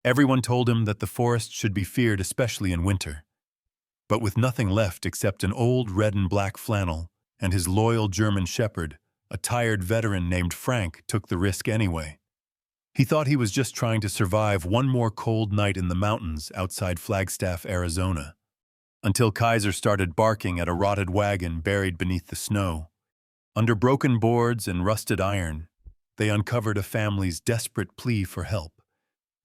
Everyone told him that the forest should be feared, especially in winter. But with nothing left except an old red and black flannel and his loyal German shepherd, a tired veteran named Frank took the risk anyway. He thought he was just trying to survive one more cold night in the mountains outside Flagstaff, Arizona, until Kaiser started barking at a rotted wagon buried beneath the snow. Under broken boards and rusted iron, they uncovered a family's desperate plea for help,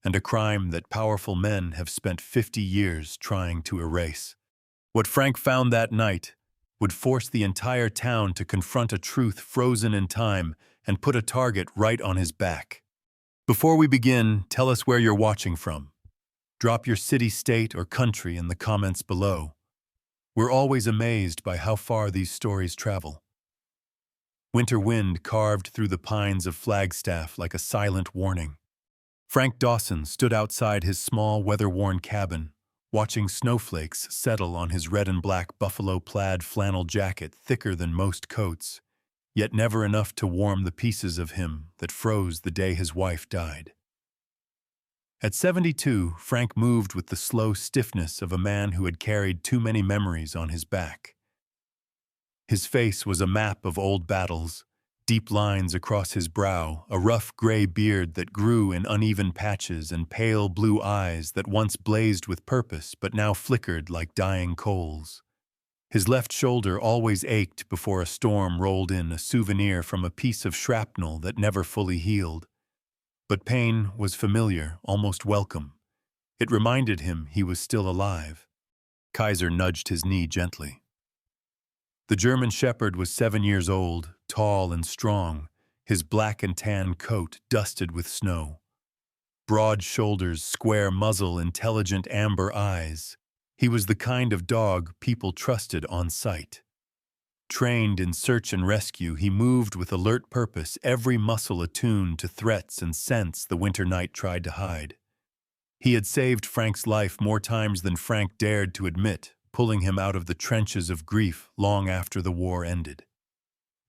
and a crime that powerful men have spent 50 years trying to erase. What Frank found that night would force the entire town to confront a truth frozen in time and put a target right on his back. Before we begin, tell us where you're watching from. Drop your city, state, or country in the comments below. We're always amazed by how far these stories travel. Winter wind carved through the pines of Flagstaff like a silent warning. Frank Dawson stood outside his small, weather-worn cabin, watching snowflakes settle on his red and black buffalo plaid flannel jacket thicker than most coats, yet never enough to warm the pieces of him that froze the day his wife died. At 72, Frank moved with the slow stiffness of a man who had carried too many memories on his back. His face was a map of old battles, deep lines across his brow, a rough gray beard that grew in uneven patches, and pale blue eyes that once blazed with purpose but now flickered like dying coals. His left shoulder always ached before a storm rolled in, a souvenir from a piece of shrapnel that never fully healed. But pain was familiar, almost welcome. It reminded him he was still alive. Kaiser nudged his knee gently. The German shepherd was 7 years old, tall and strong, his black and tan coat dusted with snow. Broad shoulders, square muzzle, intelligent amber eyes. He was the kind of dog people trusted on sight. Trained in search and rescue, he moved with alert purpose, every muscle attuned to threats and scents the winter night tried to hide. He had saved Frank's life more times than Frank dared to admit, pulling him out of the trenches of grief long after the war ended.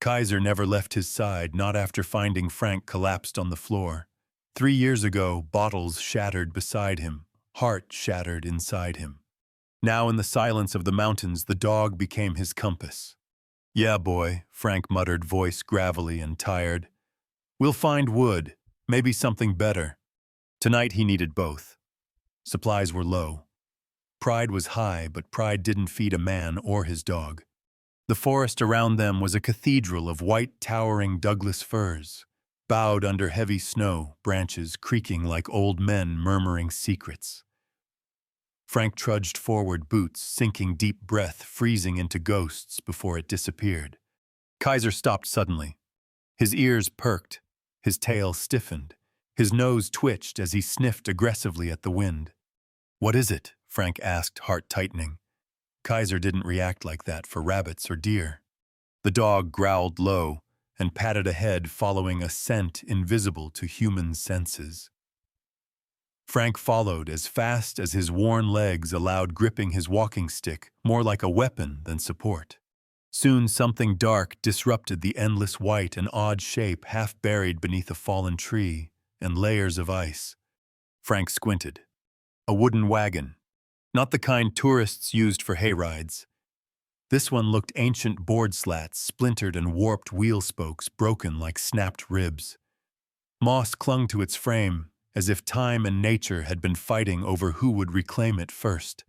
Kaiser never left his side, not after finding Frank collapsed on the floor. 3 years ago, bottles shattered beside him, heart shattered inside him. Now in the silence of the mountains, the dog became his compass. "Yeah, boy," Frank muttered, voice gravelly and tired. "We'll find wood, maybe something better." Tonight he needed both. Supplies were low. Pride was high, but pride didn't feed a man or his dog. The forest around them was a cathedral of white, towering Douglas firs, bowed under heavy snow, branches creaking like old men murmuring secrets. Frank trudged forward, boots sinking, deep breath freezing into ghosts before it disappeared. Kaiser stopped suddenly. His ears perked, his tail stiffened, his nose twitched as he sniffed aggressively at the wind. "What is it?" Frank asked, heart tightening. Kaiser didn't react like that for rabbits or deer. The dog growled low and patted ahead, following a scent invisible to human senses. Frank followed as fast as his worn legs allowed, gripping his walking stick more like a weapon than support. Soon something dark disrupted the endless white, an odd shape half buried beneath a fallen tree and layers of ice. Frank squinted. A wooden wagon. Not the kind tourists used for hayrides. This one looked ancient, board slats, splintered and warped wheel spokes broken like snapped ribs. Moss clung to its frame, as if time and nature had been fighting over who would reclaim it first.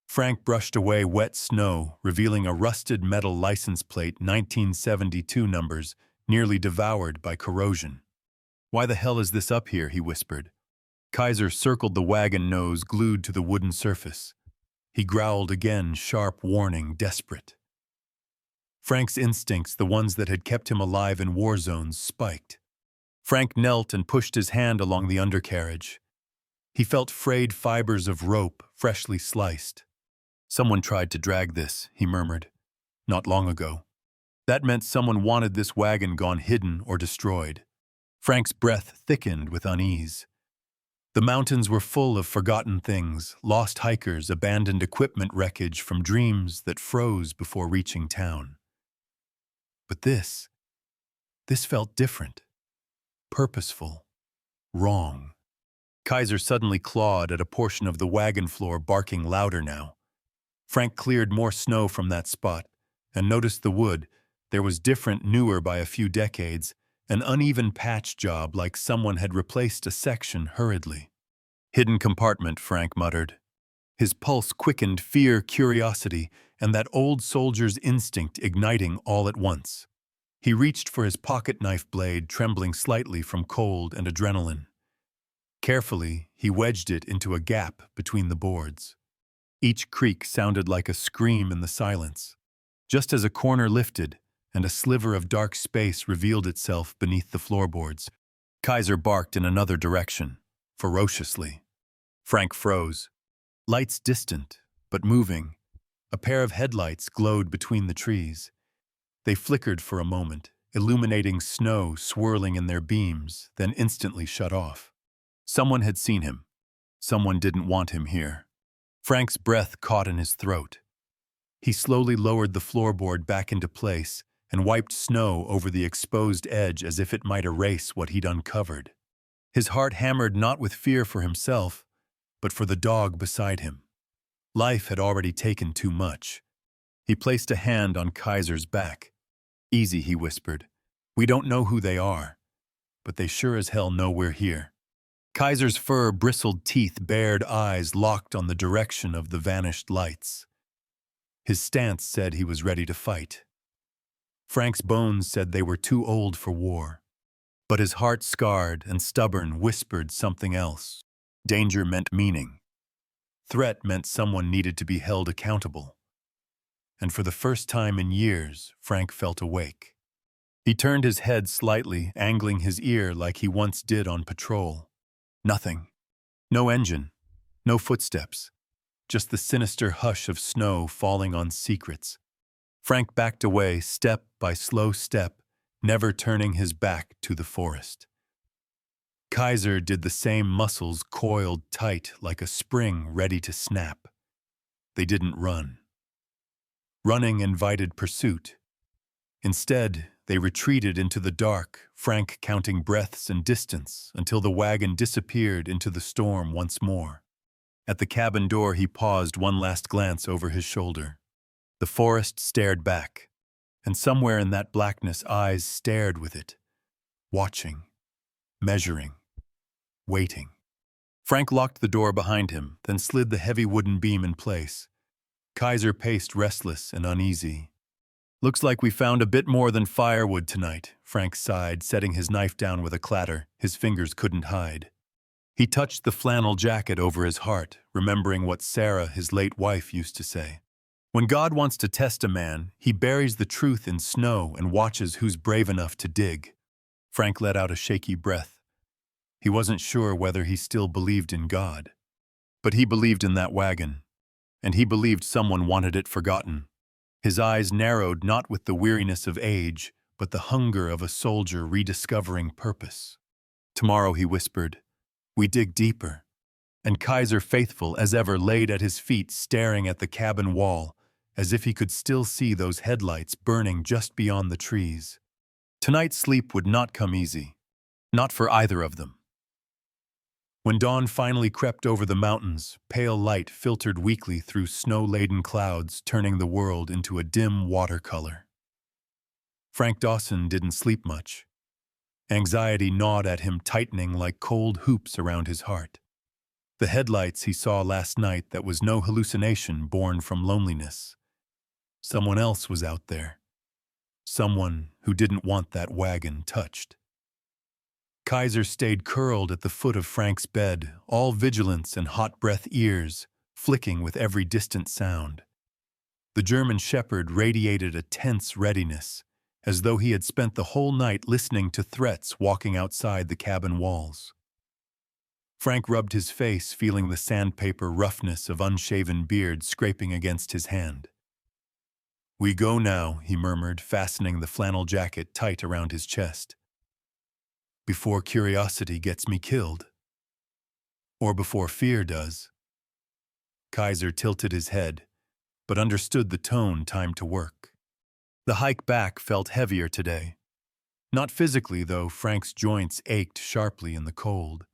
Frank brushed away wet snow, revealing a rusted metal license plate, 1972 numbers, nearly devoured by corrosion. "Why the hell is this up here?" he whispered. Kaiser circled the wagon, nose glued to the wooden surface. He growled again, sharp warning, desperate. Frank's instincts, the ones that had kept him alive in war zones, spiked. Frank knelt and pushed his hand along the undercarriage. He felt frayed fibers of rope, freshly sliced. "Someone tried to drag this," he murmured. "Not long ago. That meant someone wanted this wagon gone, hidden or destroyed." Frank's breath thickened with unease. The mountains were full of forgotten things, lost hikers, abandoned equipment, wreckage from dreams that froze before reaching town. But this felt different, purposeful, wrong. Kaiser suddenly clawed at a portion of the wagon floor, barking louder now. Frank cleared more snow from that spot and noticed the wood. There was different, newer by a few decades, an uneven patch job like someone had replaced a section hurriedly. Hidden compartment, Frank muttered. His pulse quickened, fear, curiosity, and that old soldier's instinct igniting all at once. He reached for his pocket knife blade, trembling slightly from cold and adrenaline. Carefully, he wedged it into a gap between the boards. Each creak sounded like a scream in the silence. Just as a corner lifted and a sliver of dark space revealed itself beneath the floorboards, Kaiser barked in another direction, ferociously. Frank froze. Lights distant, but moving. A pair of headlights glowed between the trees. They flickered for a moment, illuminating snow swirling in their beams, then instantly shut off. Someone had seen him. Someone didn't want him here. Frank's breath caught in his throat. He slowly lowered the floorboard back into place and wiped snow over the exposed edge as if it might erase what he'd uncovered. His heart hammered not with fear for himself, but for the dog beside him. Life had already taken too much. He placed a hand on Kaiser's back. "Easy," he whispered. "We don't know who they are, but they sure as hell know we're here." Kaiser's fur-bristled teeth, bared eyes locked on the direction of the vanished lights. His stance said he was ready to fight. Frank's bones said they were too old for war. But his heart, scarred and stubborn, whispered something else. Danger meant meaning. Threat meant someone needed to be held accountable. And for the first time in years, Frank felt awake. He turned his head slightly, angling his ear like he once did on patrol. Nothing. No engine. No footsteps. Just the sinister hush of snow falling on secrets. Frank backed away, step by slow step, never turning his back to the forest. Kaiser did the same, muscles coiled tight like a spring ready to snap. They didn't run. Running invited pursuit. Instead, they retreated into the dark, Frank counting breaths and distance until the wagon disappeared into the storm once more. At the cabin door, he paused, one last glance over his shoulder. The forest stared back, and somewhere in that blackness, eyes stared with it, watching, measuring, waiting. Frank locked the door behind him, then slid the heavy wooden beam in place. Kaiser paced, restless and uneasy. "Looks like we found a bit more than firewood tonight," Frank sighed, setting his knife down with a clatter his fingers couldn't hide. He touched the flannel jacket over his heart, remembering what Sarah, his late wife, used to say. When God wants to test a man, he buries the truth in snow and watches who's brave enough to dig. Frank let out a shaky breath. He wasn't sure whether he still believed in God. But he believed in that wagon, and he believed someone wanted it forgotten. His eyes narrowed not with the weariness of age, but the hunger of a soldier rediscovering purpose. "Tomorrow," he whispered, "we dig deeper." And Kaiser, faithful as ever, laid at his feet, staring at the cabin wall, as if he could still see those headlights burning just beyond the trees. Tonight's sleep would not come easy, not for either of them. When dawn finally crept over the mountains, pale light filtered weakly through snow-laden clouds, turning the world into a dim watercolor. Frank Dawson didn't sleep much. Anxiety gnawed at him, tightening like cold hoops around his heart. The headlights he saw last night, that was no hallucination born from loneliness. Someone else was out there. Someone who didn't want that wagon touched. Kaiser stayed curled at the foot of Frank's bed, all vigilance and hot-breath ears, flicking with every distant sound. The German shepherd radiated a tense readiness, as though he had spent the whole night listening to threats walking outside the cabin walls. Frank rubbed his face, feeling the sandpaper roughness of unshaven beard scraping against his hand. "We go now," he murmured, fastening the flannel jacket tight around his chest. "Before curiosity gets me killed. Or before fear does." Kaiser tilted his head, but understood the tone. Time to work. The hike back felt heavier today. Not physically, though. Frank's joints ached sharply in the cold.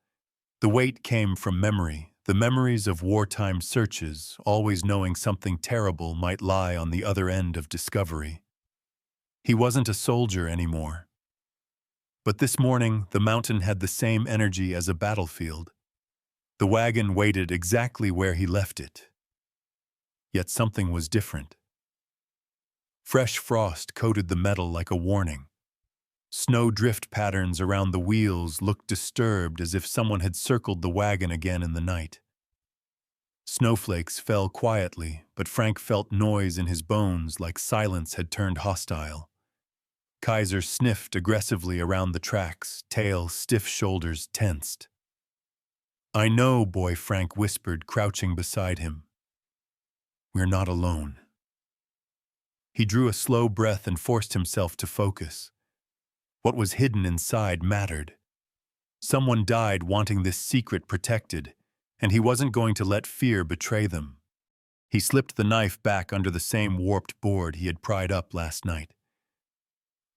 The weight came from memory, the memories of wartime searches, always knowing something terrible might lie on the other end of discovery. He wasn't a soldier anymore. But this morning, the mountain had the same energy as a battlefield. The wagon waited exactly where he left it. Yet something was different. Fresh frost coated the metal like a warning. Snow drift patterns around the wheels looked disturbed, as if someone had circled the wagon again in the night. Snowflakes fell quietly, but Frank felt noise in his bones, like silence had turned hostile. Kaiser sniffed aggressively around the tracks, tail stiff, shoulders tensed. "I know, boy," Frank whispered, crouching beside him. "We're not alone." He drew a slow breath and forced himself to focus. What was hidden inside mattered. Someone died wanting this secret protected, and he wasn't going to let fear betray them. He slipped the knife back under the same warped board he had pried up last night.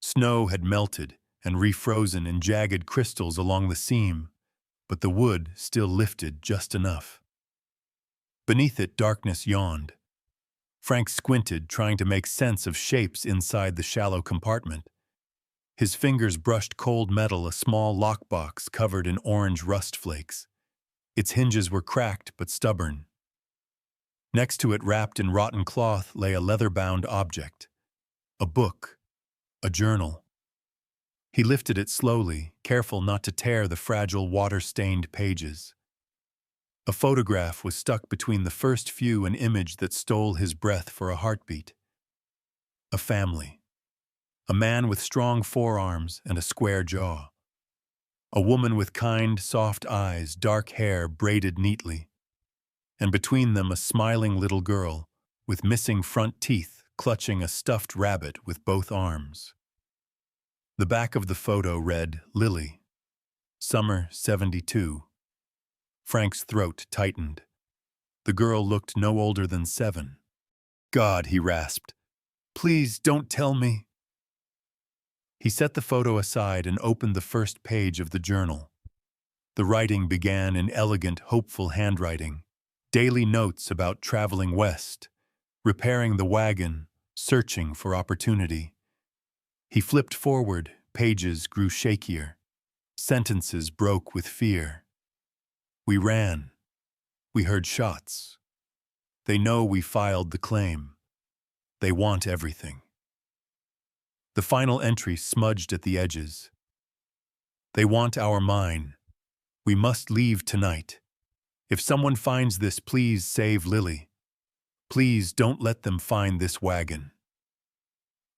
Snow had melted and refrozen in jagged crystals along the seam, but the wood still lifted just enough. Beneath it, darkness yawned. Frank squinted, trying to make sense of shapes inside the shallow compartment. His fingers brushed cold metal, a small lockbox covered in orange rust flakes. Its hinges were cracked but stubborn. Next to it, wrapped in rotten cloth, lay a leather-bound object. A book. A journal. He lifted it slowly, careful not to tear the fragile, water-stained pages. A photograph was stuck between the first few, an image that stole his breath for a heartbeat. A family. A man with strong forearms and a square jaw. A woman with kind, soft eyes, dark hair braided neatly. And between them, a smiling little girl with missing front teeth, clutching a stuffed rabbit with both arms. The back of the photo read, "Lily. Summer 72. Frank's throat tightened. The girl looked no older than 7. "God," he rasped. "Please don't tell me." He set the photo aside and opened the first page of the journal. The writing began in elegant, hopeful handwriting. Daily notes about traveling west, repairing the wagon, searching for opportunity. He flipped forward, pages grew shakier. Sentences broke with fear. "We ran. We heard shots. They know we filed the claim. They want everything." The final entry smudged at the edges. "They want our mine. We must leave tonight. If someone finds this, please save Lily. Please don't let them find this wagon."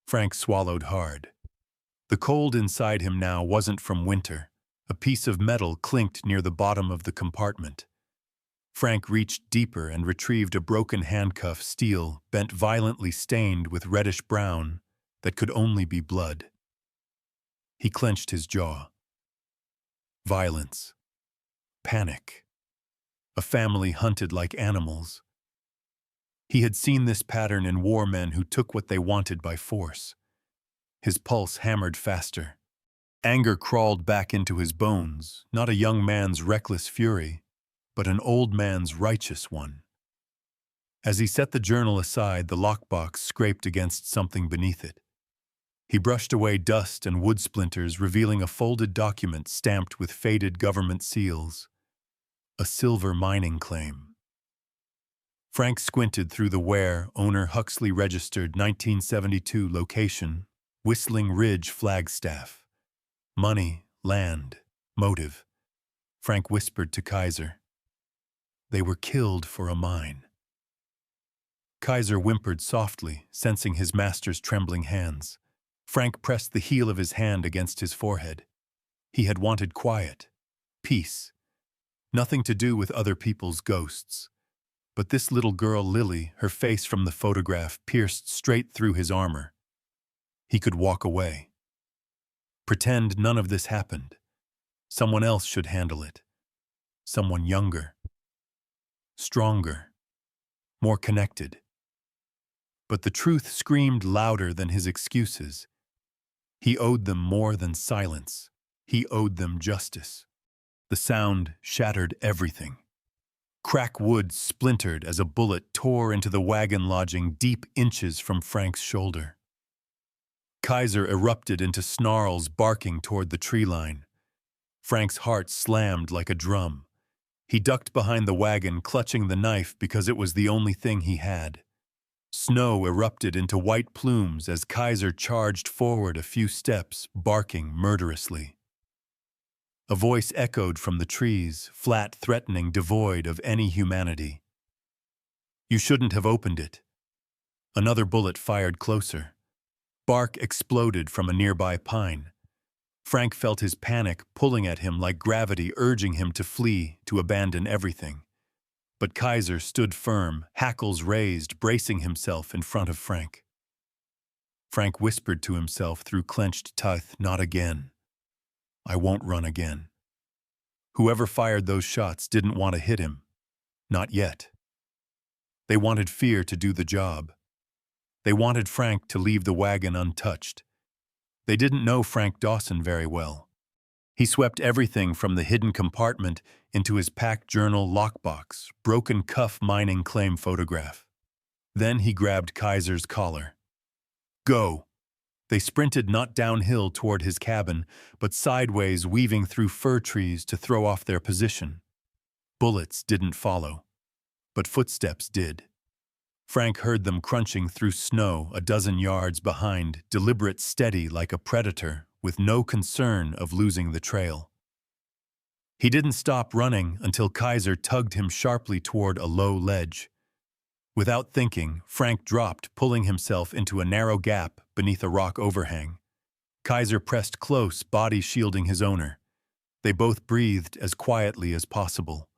Frank swallowed hard. The cold inside him now wasn't from winter. A piece of metal clinked near the bottom of the compartment. Frank reached deeper and retrieved a broken handcuff, steel, bent, violently stained with reddish-brown that could only be blood. He clenched his jaw. Violence. Panic. A family hunted like animals. He had seen this pattern in war men who took what they wanted by force. His pulse hammered faster. Anger crawled back into his bones, not a young man's reckless fury, but an old man's righteous one. As he set the journal aside, the lockbox scraped against something beneath it. He brushed away dust and wood splinters, revealing a folded document stamped with faded government seals. A silver mining claim. Frank squinted through the wear. Owner Huxley registered 1972 location, Whistling Ridge, Flagstaff. Money, land, motive. Frank whispered to Kaiser. They were killed for a mine. Kaiser whimpered softly, sensing his master's trembling hands. Frank pressed the heel of his hand against his forehead. He had wanted quiet, peace, nothing to do with other people's ghosts. But this little girl, Lily, her face from the photograph pierced straight through his armor. He could walk away. Pretend none of this happened. Someone else should handle it. Someone younger. Stronger. More connected. But the truth screamed louder than his excuses. He owed them more than silence. He owed them justice. The sound shattered everything. Crack wood splintered as a bullet tore into the wagon lodging deep inches from Frank's shoulder. Kaiser erupted into snarls, barking toward the tree line. Frank's heart slammed like a drum. He ducked behind the wagon, clutching the knife because it was the only thing he had. Snow erupted into white plumes as Kaiser charged forward a few steps, barking murderously. A voice echoed from the trees, flat, threatening, devoid of any humanity. "You shouldn't have opened it." Another bullet fired closer. Bark exploded from a nearby pine. Frank felt his panic pulling at him like gravity, urging him to flee, to abandon everything. But Kaiser stood firm, hackles raised, bracing himself in front of Frank. Frank whispered to himself through clenched teeth, "Not again. I won't run again." Whoever fired those shots didn't want to hit him. Not yet. They wanted fear to do the job. They wanted Frank to leave the wagon untouched. They didn't know Frank Dawson very well. He swept everything from the hidden compartment into his packed journal lockbox, broken cuff mining claim photograph. Then he grabbed Kaiser's collar. "Go!" They sprinted not downhill toward his cabin, but sideways, weaving through fir trees to throw off their position. Bullets didn't follow, but footsteps did. Frank heard them crunching through snow a dozen yards behind, deliberate, steady like a predator, with no concern of losing the trail. He didn't stop running until Kaiser tugged him sharply toward a low ledge. Without thinking, Frank dropped, pulling himself into a narrow gap beneath a rock overhang. Kaiser pressed close, body shielding his owner. They both breathed as quietly as possible.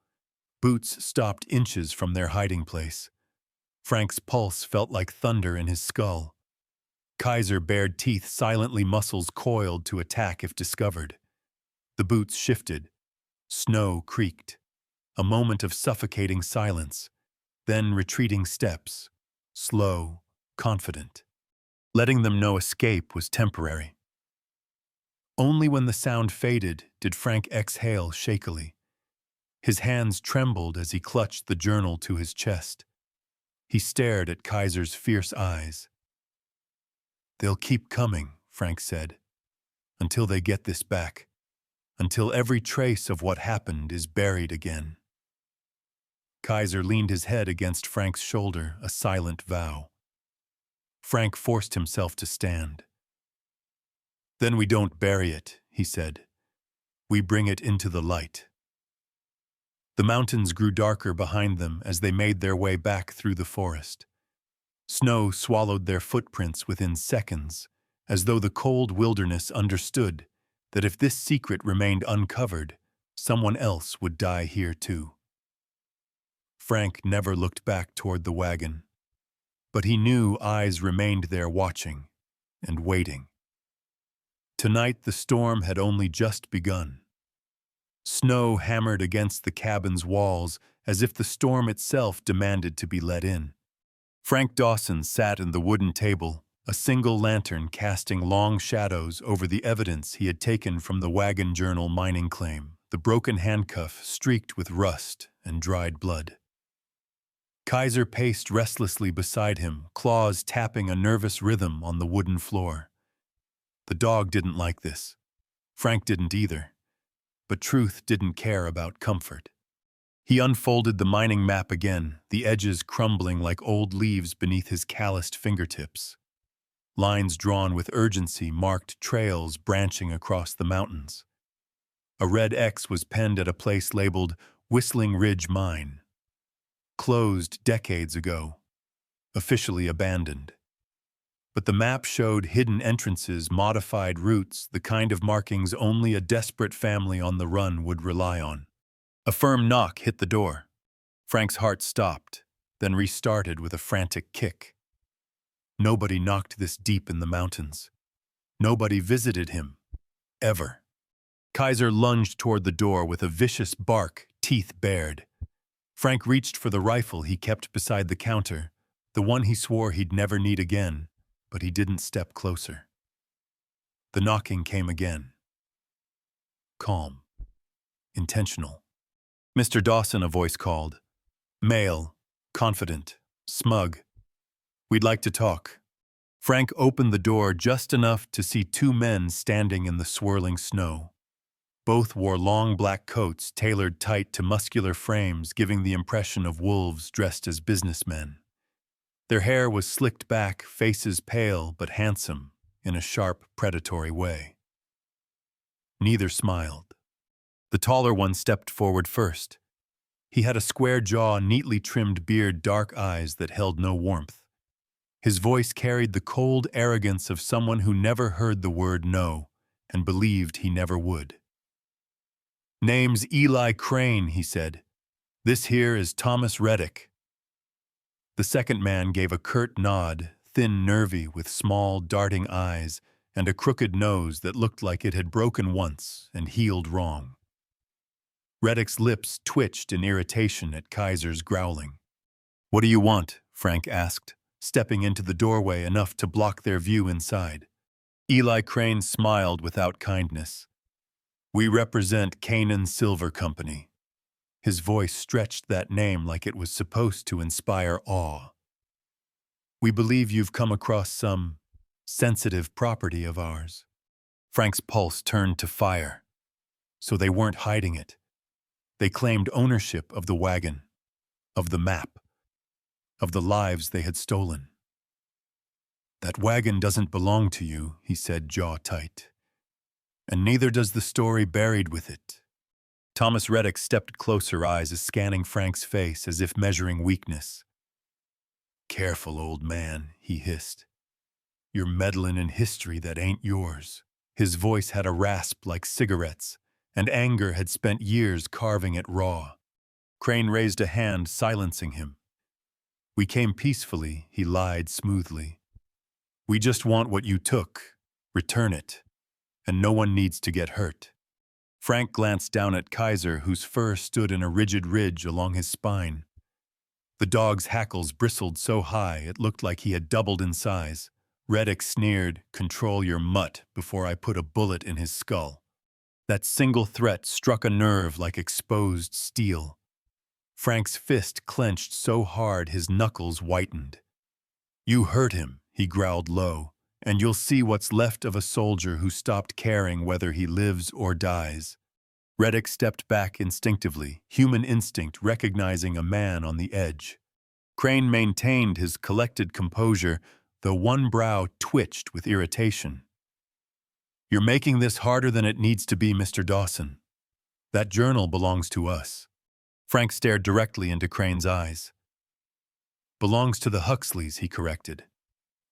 Boots stopped inches from their hiding place. Frank's pulse felt like thunder in his skull. Kaiser bared teeth, silently, muscles coiled to attack if discovered. The boots shifted. Snow creaked. A moment of suffocating silence. Then retreating steps. Slow, confident. Letting them know escape was temporary. Only when the sound faded did Frank exhale shakily. His hands trembled as he clutched the journal to his chest. He stared at Kaiser's fierce eyes. "They'll keep coming," Frank said, "until they get this back, until every trace of what happened is buried again." Kaiser leaned his head against Frank's shoulder, a silent vow. Frank forced himself to stand. "Then we don't bury it," he said. "We bring it into the light." The mountains grew darker behind them as they made their way back through the forest. Snow swallowed their footprints within seconds, as though the cold wilderness understood that if this secret remained uncovered, someone else would die here too. Frank never looked back toward the wagon, but he knew eyes remained there watching and waiting. Tonight the storm had only just begun. Snow hammered against the cabin's walls as if the storm itself demanded to be let in. Frank Dawson sat in the wooden table, a single lantern casting long shadows over the evidence he had taken from the Wagon Journal mining claim, the broken handcuff streaked with rust and dried blood. Kaiser paced restlessly beside him, claws tapping a nervous rhythm on the wooden floor. The dog didn't like this. Frank didn't either. But truth didn't care about comfort. He unfolded the mining map again, the edges crumbling like old leaves beneath his calloused fingertips. Lines drawn with urgency marked trails branching across the mountains. A red X was penned at a place labeled Whistling Ridge Mine. Closed decades ago. Officially abandoned. But the map showed hidden entrances, modified routes, the kind of markings only a desperate family on the run would rely on. A firm knock hit the door. Frank's heart stopped, then restarted with a frantic kick. Nobody knocked this deep in the mountains. Nobody visited him. Ever. Kaiser lunged toward the door with a vicious bark, teeth bared. Frank reached for the rifle he kept beside the counter, the one he swore he'd never need again, but he didn't step closer. The knocking came again. Calm. intentional. "Mr. Dawson," a voice called. Male, confident, smug. "We'd like to talk." Frank opened the door just enough to see two men standing in the swirling snow. Both wore long black coats tailored tight to muscular frames, giving the impression of wolves dressed as businessmen. Their hair was slicked back, faces pale but handsome, in a sharp, predatory way. Neither smiled. The taller one stepped forward first. He had a square jaw, neatly trimmed beard, dark eyes that held no warmth. His voice carried the cold arrogance of someone who never heard the word no and believed he never would. "Name's Eli Crane," he said. "This here is Thomas Reddick." The second man gave a curt nod, thin, nervy, with small, darting eyes and a crooked nose that looked like it had broken once and healed wrong. Reddick's lips twitched in irritation at Kaiser's growling. "What do you want?" Frank asked, stepping into the doorway enough to block their view inside. Eli Crane smiled without kindness. "We represent Canaan Silver Company." His voice stretched that name like it was supposed to inspire awe. "We believe you've come across some sensitive property of ours." Frank's pulse turned to fire. So they weren't hiding it. They claimed ownership of the wagon, of the map, of the lives they had stolen. "That wagon doesn't belong to you," he said, jaw tight. "And neither does the story buried with it." Thomas Reddick stepped closer, eyes scanning Frank's face as if measuring weakness. "Careful, old man," he hissed. "You're meddling in history that ain't yours." His voice had a rasp like cigarettes, and anger had spent years carving it raw. Crane raised a hand, silencing him. "We came peacefully," he lied smoothly. "We just want what you took. Return it. And no one needs to get hurt." Frank glanced down at Kaiser, whose fur stood in a rigid ridge along his spine. The dog's hackles bristled so high it looked like he had doubled in size. Reddick sneered, "Control your mutt before I put a bullet in his skull." That single threat struck a nerve like exposed steel. Frank's fist clenched so hard his knuckles whitened. "You hurt him," he growled low, "and you'll see what's left of a soldier who stopped caring whether he lives or dies." Reddick stepped back instinctively, human instinct recognizing a man on the edge. Crane maintained his collected composure, though one brow twitched with irritation. "You're making this harder than it needs to be, Mr. Dawson. That journal belongs to us." Frank stared directly into Crane's eyes. "Belongs to the Huxleys," he corrected.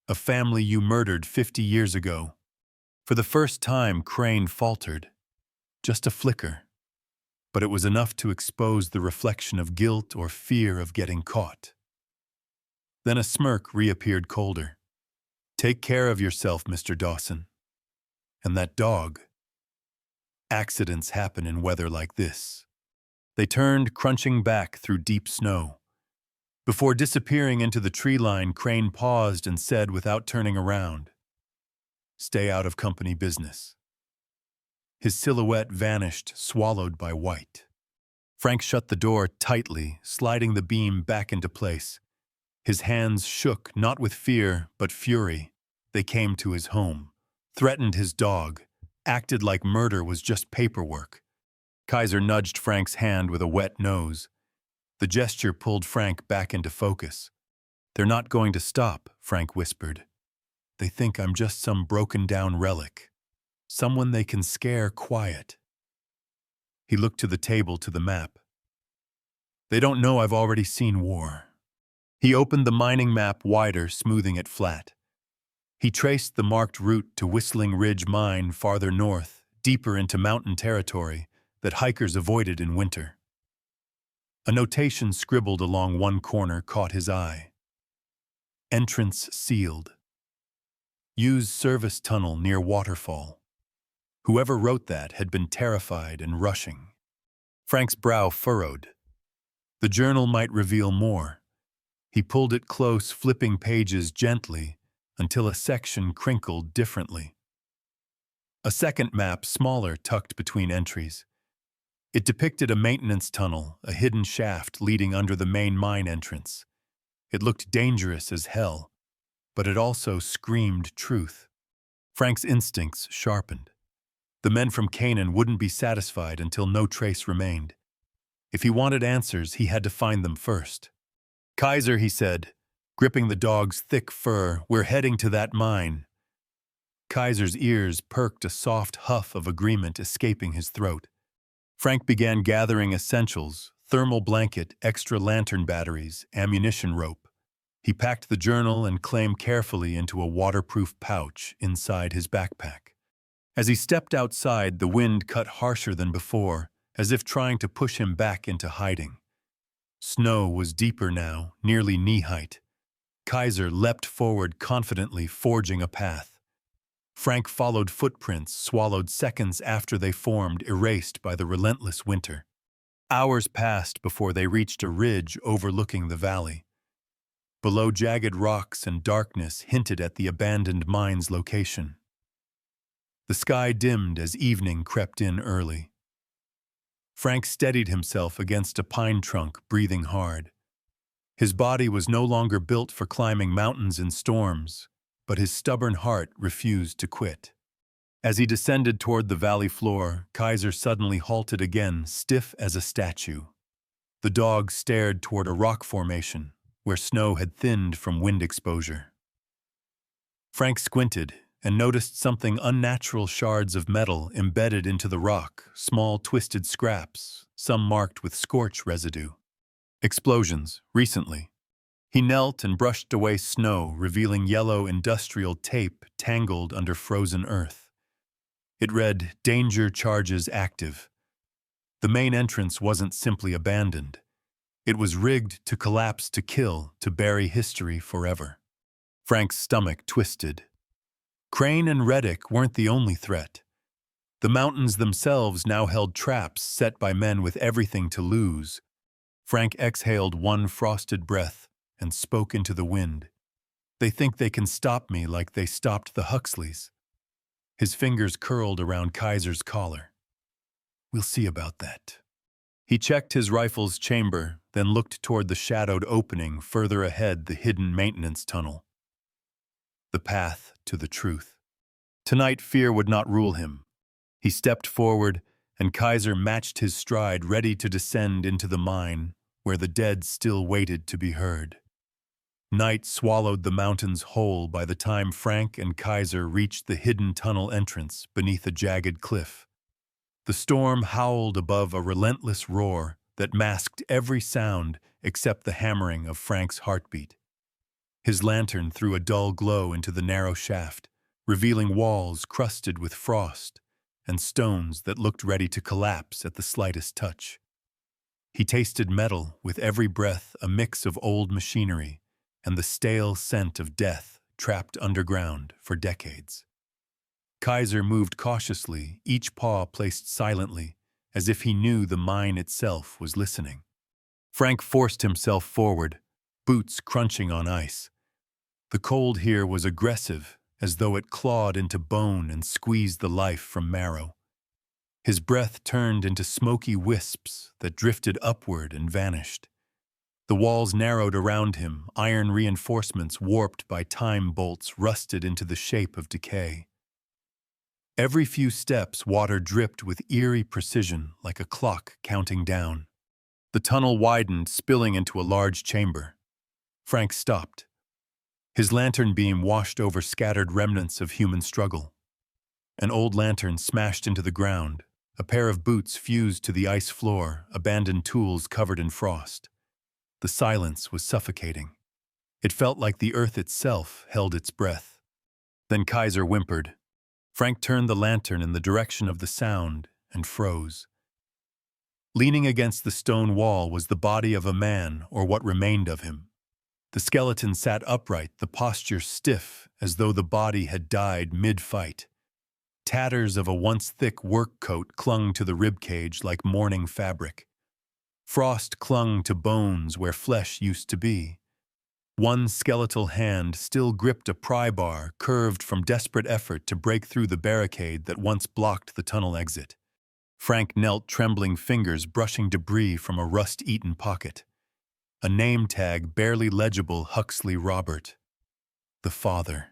"A family you murdered 50 years ago." For the first time, Crane faltered. Just a flicker. But it was enough to expose the reflection of guilt or fear of getting caught. Then a smirk reappeared colder. "Take care of yourself, Mr. Dawson. And that dog. Accidents happen in weather like this." They turned, crunching back through deep snow. Before disappearing into the tree line, Crane paused and said without turning around, "Stay out of company business." His silhouette vanished, swallowed by white. Frank shut the door tightly, sliding the beam back into place. His hands shook, not with fear, but fury. They came to his home, threatened his dog, acted like murder was just paperwork. Kaiser nudged Frank's hand with a wet nose. The gesture pulled Frank back into focus. "They're not going to stop," Frank whispered. "They think I'm just some broken-down relic. Someone they can scare quiet." He looked to the table, to the map. "They don't know I've already seen war." He opened the mining map wider, smoothing it flat. He traced the marked route to Whistling Ridge Mine farther north, deeper into mountain territory that hikers avoided in winter. A notation scribbled along one corner caught his eye. "Entrance sealed. Use service tunnel near waterfall." Whoever wrote that had been terrified and rushing. Frank's brow furrowed. The journal might reveal more. He pulled it close, flipping pages gently until a section crinkled differently. A second map, smaller, tucked between entries. It depicted a maintenance tunnel, a hidden shaft leading under the main mine entrance. It looked dangerous as hell, but it also screamed truth. Frank's instincts sharpened. The men from Canaan wouldn't be satisfied until no trace remained. If he wanted answers, he had to find them first. "Kaiser," he said, gripping the dog's thick fur, "we're heading to that mine." Kaiser's ears perked, a soft huff of agreement escaping his throat. Frank began gathering essentials: thermal blanket, extra lantern batteries, ammunition rope. He packed the journal and claim carefully into a waterproof pouch inside his backpack. As he stepped outside, the wind cut harsher than before, as if trying to push him back into hiding. Snow was deeper now, nearly knee-height. Kaiser leapt forward confidently, forging a path. Frank followed footprints swallowed seconds after they formed, erased by the relentless winter. Hours passed before they reached a ridge overlooking the valley. Below, jagged rocks and darkness hinted at the abandoned mine's location. The sky dimmed as evening crept in early. Frank steadied himself against a pine trunk, breathing hard. His body was no longer built for climbing mountains in storms, but his stubborn heart refused to quit. As he descended toward the valley floor, Kaiser suddenly halted again, stiff as a statue. The dog stared toward a rock formation, where snow had thinned from wind exposure. Frank squinted and noticed something unnatural: shards of metal embedded into the rock, small twisted scraps, some marked with scorch residue. Explosions, recently. He knelt and brushed away snow, revealing yellow industrial tape tangled under frozen earth. It read, "Danger charges active." The main entrance wasn't simply abandoned. It was rigged to collapse, to kill, to bury history forever. Frank's stomach twisted. Crane and Reddick weren't the only threat. The mountains themselves now held traps set by men with everything to lose. Frank exhaled one frosted breath and spoke into the wind. "They think they can stop me like they stopped the Huxleys." His fingers curled around Kaiser's collar. "We'll see about that." He checked his rifle's chamber, then looked toward the shadowed opening further ahead, the hidden maintenance tunnel. The path to the truth. Tonight, fear would not rule him. He stepped forward, and Kaiser matched his stride, ready to descend into the mine, where the dead still waited to be heard. Night swallowed the mountains whole by the time Frank and Kaiser reached the hidden tunnel entrance beneath a jagged cliff. The storm howled above, a relentless roar that masked every sound except the hammering of Frank's heartbeat. His lantern threw a dull glow into the narrow shaft, revealing walls crusted with frost and stones that looked ready to collapse at the slightest touch. He tasted metal with every breath, a mix of old machinery and the stale scent of death trapped underground for decades. Kaiser moved cautiously, each paw placed silently, as if he knew the mine itself was listening. Frank forced himself forward, boots crunching on ice. The cold here was aggressive, as though it clawed into bone and squeezed the life from marrow. His breath turned into smoky wisps that drifted upward and vanished. The walls narrowed around him, iron reinforcements warped by time bolts rusted into the shape of decay. Every few steps, water dripped with eerie precision, like a clock counting down. The tunnel widened, spilling into a large chamber. Frank stopped. His lantern beam washed over scattered remnants of human struggle. An old lantern smashed into the ground, a pair of boots fused to the ice floor, abandoned tools covered in frost. The silence was suffocating. It felt like the earth itself held its breath. Then Kaiser whimpered. Frank turned the lantern in the direction of the sound and froze. Leaning against the stone wall was the body of a man, or what remained of him. The skeleton sat upright, the posture stiff, as though the body had died mid-fight. Tatters of a once thick work coat clung to the ribcage like mourning fabric. Frost clung to bones where flesh used to be. One skeletal hand still gripped a pry bar, curved from desperate effort to break through the barricade that once blocked the tunnel exit. Frank knelt, trembling fingers brushing debris from a rust-eaten pocket. A name tag barely legible: Huxley Robert. The father.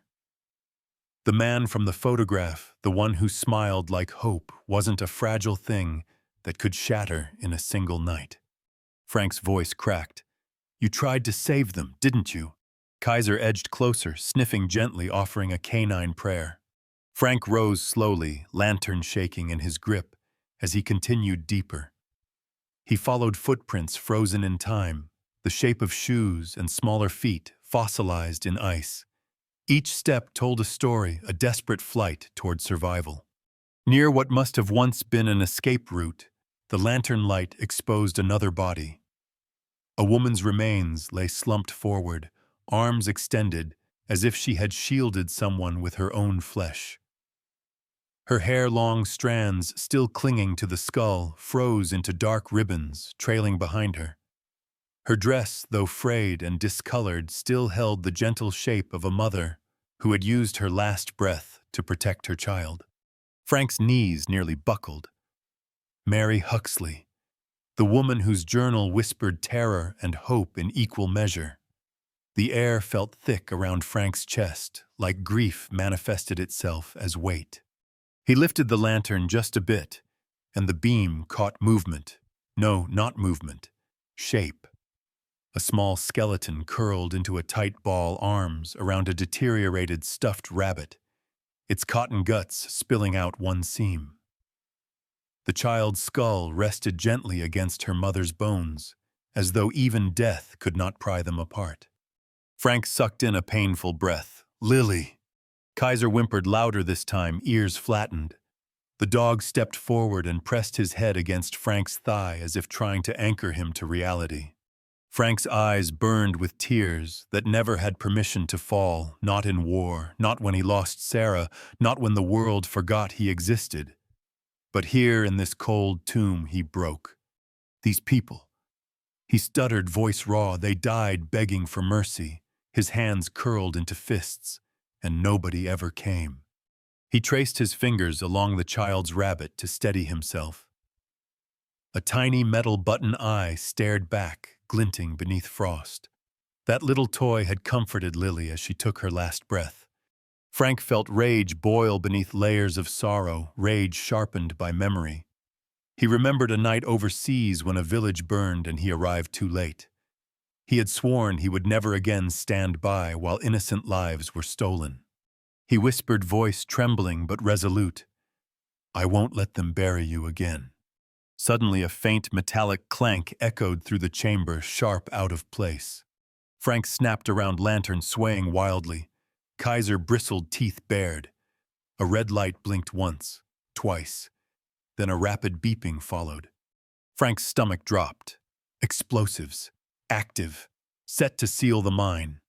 The man from the photograph, the one who smiled like hope, wasn't a fragile thing that could shatter in a single night. Frank's voice cracked. "You tried to save them, didn't you?" Kaiser edged closer, sniffing gently, offering a canine prayer. Frank rose slowly, lantern shaking in his grip, as he continued deeper. He followed footprints frozen in time, the shape of shoes and smaller feet fossilized in ice. Each step told a story, a desperate flight toward survival. Near what must have once been an escape route, the lantern light exposed another body. A woman's remains lay slumped forward, arms extended, as if she had shielded someone with her own flesh. Her hair-long strands, still clinging to the skull, froze into dark ribbons, trailing behind her. Her dress, though frayed and discolored, still held the gentle shape of a mother who had used her last breath to protect her child. Frank's knees nearly buckled. Mary Huxley, the woman whose journal whispered terror and hope in equal measure. The air felt thick around Frank's chest, like grief manifested itself as weight. He lifted the lantern just a bit, and the beam caught movement. No, not movement. Shape. A small skeleton curled into a tight ball, arms around a deteriorated stuffed rabbit, its cotton guts spilling out one seam. The child's skull rested gently against her mother's bones, as though even death could not pry them apart. Frank sucked in a painful breath. "Lily!" Kaiser whimpered louder this time, ears flattened. The dog stepped forward and pressed his head against Frank's thigh as if trying to anchor him to reality. Frank's eyes burned with tears that never had permission to fall, not in war, not when he lost Sarah, not when the world forgot he existed. But here in this cold tomb he broke. These people. He stuttered, voice raw. They died begging for mercy, his hands curled into fists, and nobody ever came. He traced his fingers along the child's rabbit to steady himself. A tiny metal button eye stared back, glinting beneath frost. That little toy had comforted Lily as she took her last breath. Frank felt rage boil beneath layers of sorrow, rage sharpened by memory. He remembered a night overseas when a village burned and he arrived too late. He had sworn he would never again stand by while innocent lives were stolen. He whispered, voice trembling but resolute, "I won't let them bury you again." Suddenly a faint metallic clank echoed through the chamber, sharp out of place. Frank snapped around, lantern swaying wildly. Kaiser bristled, teeth bared. A red light blinked once, twice. Then a rapid beeping followed. Frank's stomach dropped. Explosives. Active. Set to seal the mine.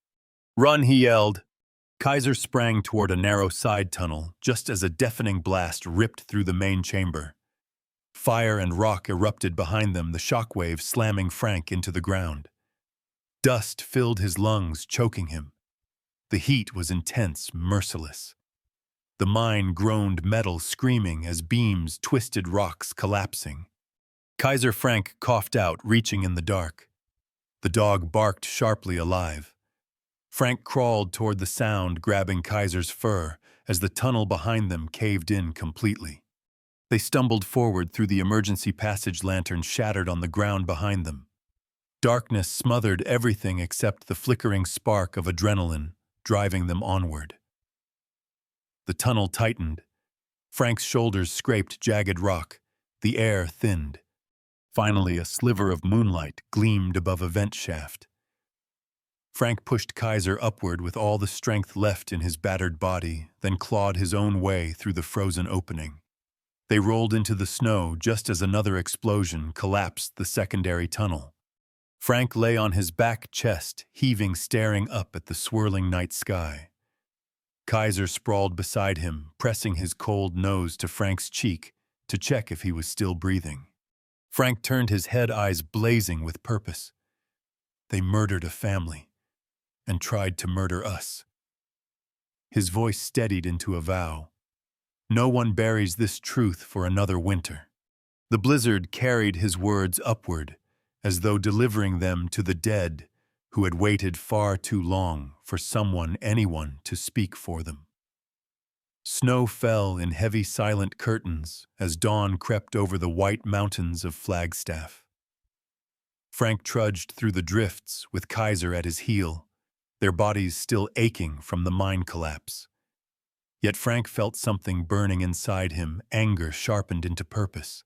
"Run," he yelled. Kaiser sprang toward a narrow side tunnel, just as a deafening blast ripped through the main chamber. Fire and rock erupted behind them, the shockwave slamming Frank into the ground. Dust filled his lungs, choking him. The heat was intense, merciless. The mine groaned metal, screaming as beams twisted rocks, collapsing. Kaiser Frank coughed out, reaching in the dark. The dog barked sharply, alive. Frank crawled toward the sound, grabbing Kaiser's fur as the tunnel behind them caved in completely. They stumbled forward through the emergency passage, lantern shattered on the ground behind them. Darkness smothered everything except the flickering spark of adrenaline, driving them onward. The tunnel tightened. Frank's shoulders scraped jagged rock. The air thinned. Finally, a sliver of moonlight gleamed above a vent shaft. Frank pushed Kaiser upward with all the strength left in his battered body, then clawed his own way through the frozen opening. They rolled into the snow just as another explosion collapsed the secondary tunnel. Frank lay on his back, chest heaving, staring up at the swirling night sky. Kaiser sprawled beside him, pressing his cold nose to Frank's cheek to check if he was still breathing. Frank turned his head, eyes blazing with purpose. "They murdered a family and tried to murder us." His voice steadied into a vow. "No one buries this truth for another winter." The blizzard carried his words upward, as though delivering them to the dead who had waited far too long for anyone to speak for them. Snow fell in heavy silent curtains as dawn crept over the white mountains of Flagstaff. Frank trudged through the drifts with Kaiser at his heel, their bodies still aching from the mine collapse. Yet Frank felt something burning inside him, anger sharpened into purpose.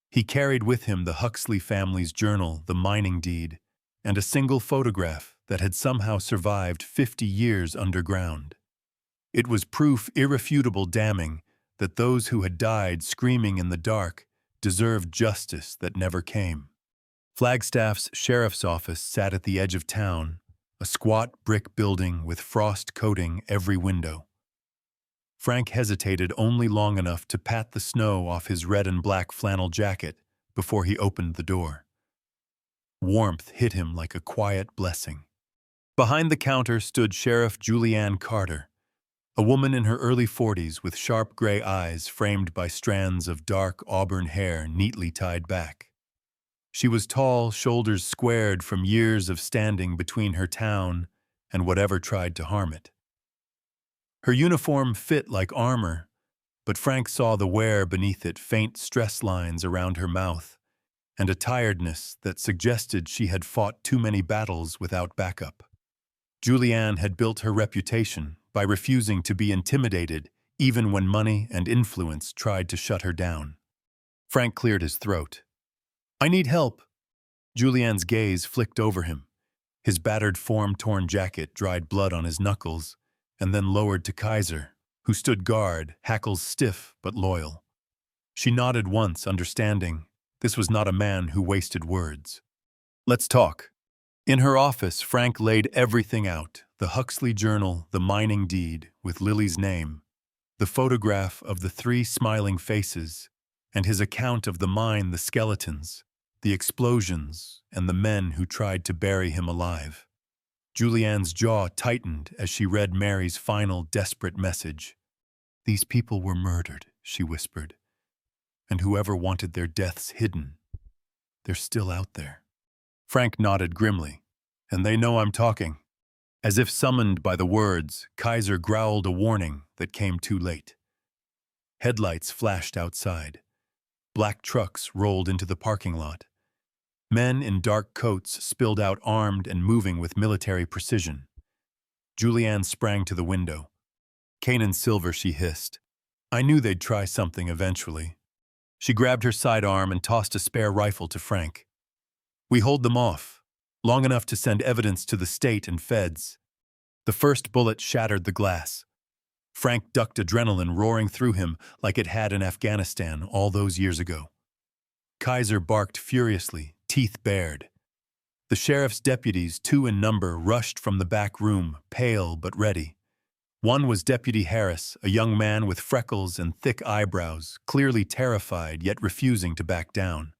He carried with him the Huxley family's journal, the mining deed, and a single photograph that had somehow survived 50 years underground. It was proof irrefutable damning that those who had died screaming in the dark deserved justice that never came. Flagstaff's sheriff's office sat at the edge of town, a squat brick building with frost coating every window. Frank hesitated only long enough to pat the snow off his red and black flannel jacket before he opened the door. Warmth hit him like a quiet blessing. Behind the counter stood Sheriff Julianne Carter, a woman in her early 40s with sharp gray eyes framed by strands of dark auburn hair neatly tied back. She was tall, shoulders squared from years of standing between her town and whatever tried to harm it. Her uniform fit like armor, but Frank saw the wear beneath it, faint stress lines around her mouth, and a tiredness that suggested she had fought too many battles without backup. Julianne had built her reputation by refusing to be intimidated even when money and influence tried to shut her down. Frank cleared his throat. "I need help." Julianne's gaze flicked over him. His battered form-torn jacket dried blood on his knuckles, and then lowered to Kaiser, who stood guard, hackles stiff but loyal. She nodded once, understanding this was not a man who wasted words. "Let's talk." In her office, Frank laid everything out: the Huxley journal, the mining deed with Lily's name, the photograph of the 3 smiling faces, and his account of the mine, the skeletons, the explosions, and the men who tried to bury him alive. Julianne's jaw tightened as she read Mary's final desperate message. "These people were murdered," she whispered, "and whoever wanted their deaths hidden, they're still out there." Frank nodded grimly. "And they know I'm talking." As if summoned by the words, Kaiser growled a warning that came too late. Headlights flashed outside. Black trucks rolled into the parking lot. Men in dark coats spilled out, armed and moving with military precision. Julianne sprang to the window. "Cane and silver," she hissed. "I knew they'd try something eventually." She grabbed her sidearm and tossed a spare rifle to Frank. "We hold them off, long enough to send evidence to the state and feds." The first bullet shattered the glass. Frank ducked, adrenaline roaring through him like it had in Afghanistan all those years ago. Kaiser barked furiously, teeth bared. The sheriff's deputies, 2 in number, rushed from the back room, pale but ready. One was Deputy Harris, a young man with freckles and thick eyebrows, clearly terrified yet refusing to back down.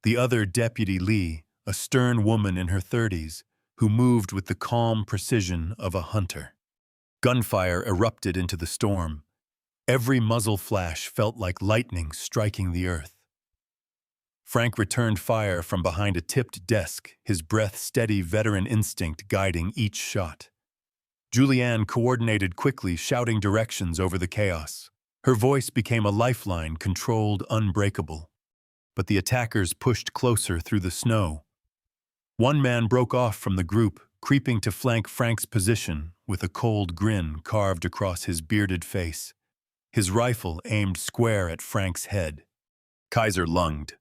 The other, Deputy Lee, a stern woman in her 30s, who moved with the calm precision of a hunter. Gunfire erupted into the storm. Every muzzle flash felt like lightning striking the earth. Frank returned fire from behind a tipped desk, his breath steady, veteran instinct guiding each shot. Julianne coordinated quickly, shouting directions over the chaos. Her voice became a lifeline, controlled, unbreakable. But the attackers pushed closer through the snow. One man broke off from the group, creeping to flank Frank's position with a cold grin carved across his bearded face, his rifle aimed square at Frank's head. Kaiser lunged.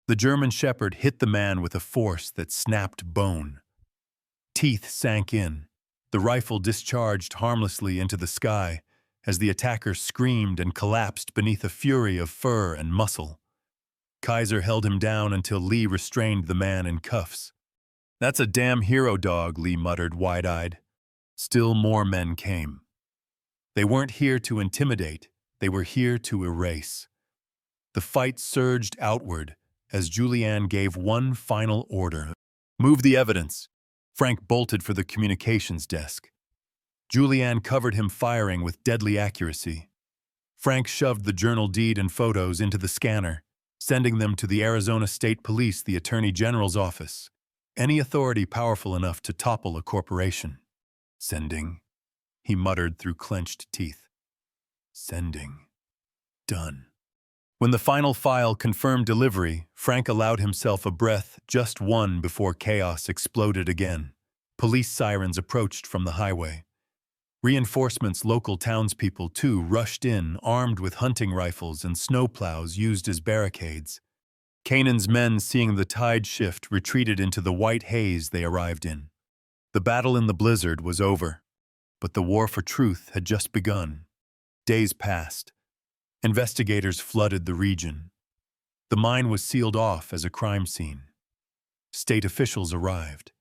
The German shepherd hit the man with a force that snapped bone. Teeth sank in. The rifle discharged harmlessly into the sky as the attacker screamed and collapsed beneath a fury of fur and muscle. Kaiser held him down until Lee restrained the man in cuffs. "That's a damn hero dog," Lee muttered, wide-eyed. Still more men came. They weren't here to intimidate, they were here to erase. The fight surged outward as Julianne gave one final order. "Move the evidence." Frank bolted for the communications desk. Julianne covered him, firing with deadly accuracy. Frank shoved the journal deed and photos into the scanner, sending them to the Arizona State Police, the Attorney General's office, any authority powerful enough to topple a corporation. Sending, he muttered through clenched teeth. Sending. Done. When the final file confirmed delivery, Frank allowed himself a breath, just one, before chaos exploded again. Police sirens approached from the highway. Reinforcements, local townspeople, too, rushed in, armed with hunting rifles and snowplows used as barricades. Canaan's men, seeing the tide shift, retreated into the white haze they arrived in. The battle in the blizzard was over, but the war for truth had just begun. Days passed. Investigators flooded the region. The mine was sealed off as a crime scene. State officials arrived.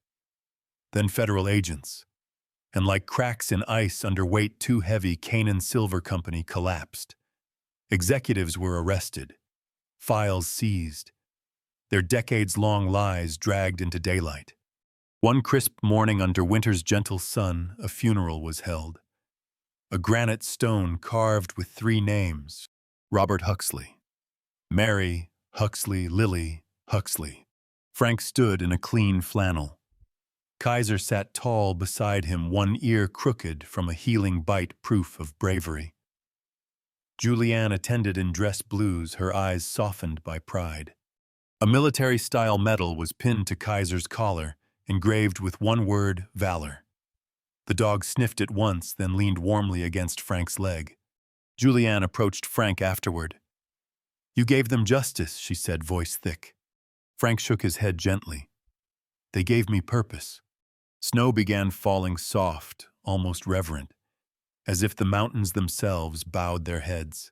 Then federal agents. And like cracks in ice under weight too heavy, Canaan Silver Company collapsed. Executives were arrested. Files seized. Their decades-long lies dragged into daylight. One crisp morning under winter's gentle sun, a funeral was held. A granite stone carved with 3 names: Robert Huxley, Mary Huxley, Lily Huxley. Frank stood in a clean flannel. Kaiser sat tall beside him, one ear crooked from a healing bite, proof of bravery. Julianne attended in dress blues, her eyes softened by pride. A military-style medal was pinned to Kaiser's collar, engraved with one word: valor. The dog sniffed it once, then leaned warmly against Frank's leg. Julianne approached Frank afterward. "You gave them justice," she said, voice thick. Frank shook his head gently. "They gave me purpose." Snow began falling soft, almost reverent, as if the mountains themselves bowed their heads.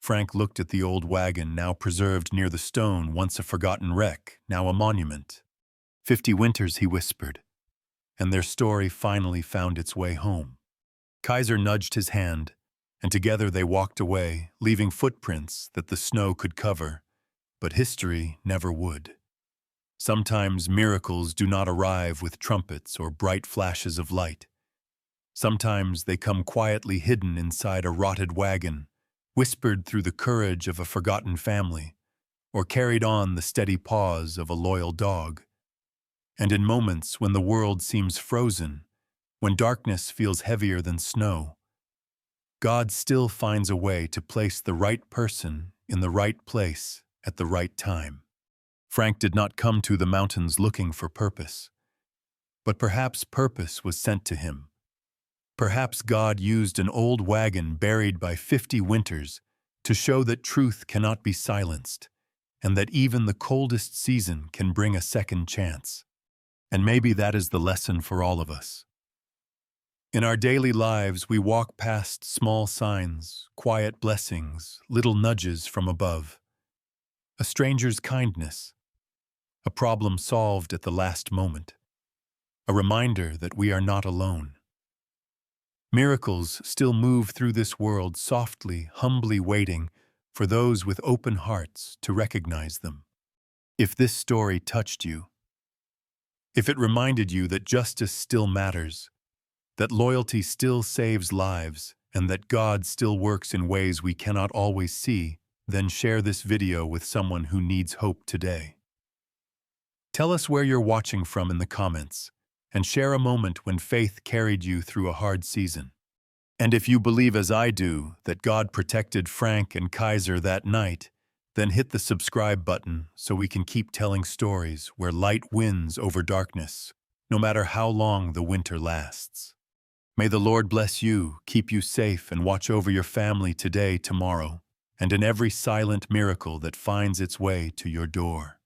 Frank looked at the old wagon, now preserved near the stone, once a forgotten wreck, now a monument. 50 winters, he whispered, and their story finally found its way home. Kaiser nudged his hand, and together they walked away, leaving footprints that the snow could cover, but history never would. Sometimes miracles do not arrive with trumpets or bright flashes of light. Sometimes they come quietly hidden inside a rotted wagon, whispered through the courage of a forgotten family, or carried on the steady paws of a loyal dog. And in moments when the world seems frozen, when darkness feels heavier than snow, God still finds a way to place the right person in the right place at the right time. Frank did not come to the mountains looking for purpose, but perhaps purpose was sent to him. Perhaps God used an old wagon buried by 50 winters to show that truth cannot be silenced, and that even the coldest season can bring a second chance. And maybe that is the lesson for all of us. In our daily lives, we walk past small signs, quiet blessings, little nudges from above. A stranger's kindness, a problem solved at the last moment, a reminder that we are not alone. Miracles still move through this world, softly, humbly waiting for those with open hearts to recognize them. If this story touched you, if it reminded you that justice still matters, that loyalty still saves lives, and that God still works in ways we cannot always see, then share this video with someone who needs hope today. Tell us where you're watching from in the comments, and share a moment when faith carried you through a hard season. And if you believe, as I do, that God protected Frank and Kaiser that night, then hit the subscribe button so we can keep telling stories where light wins over darkness, no matter how long the winter lasts. May the Lord bless you, keep you safe, and watch over your family today, tomorrow, and in every silent miracle that finds its way to your door.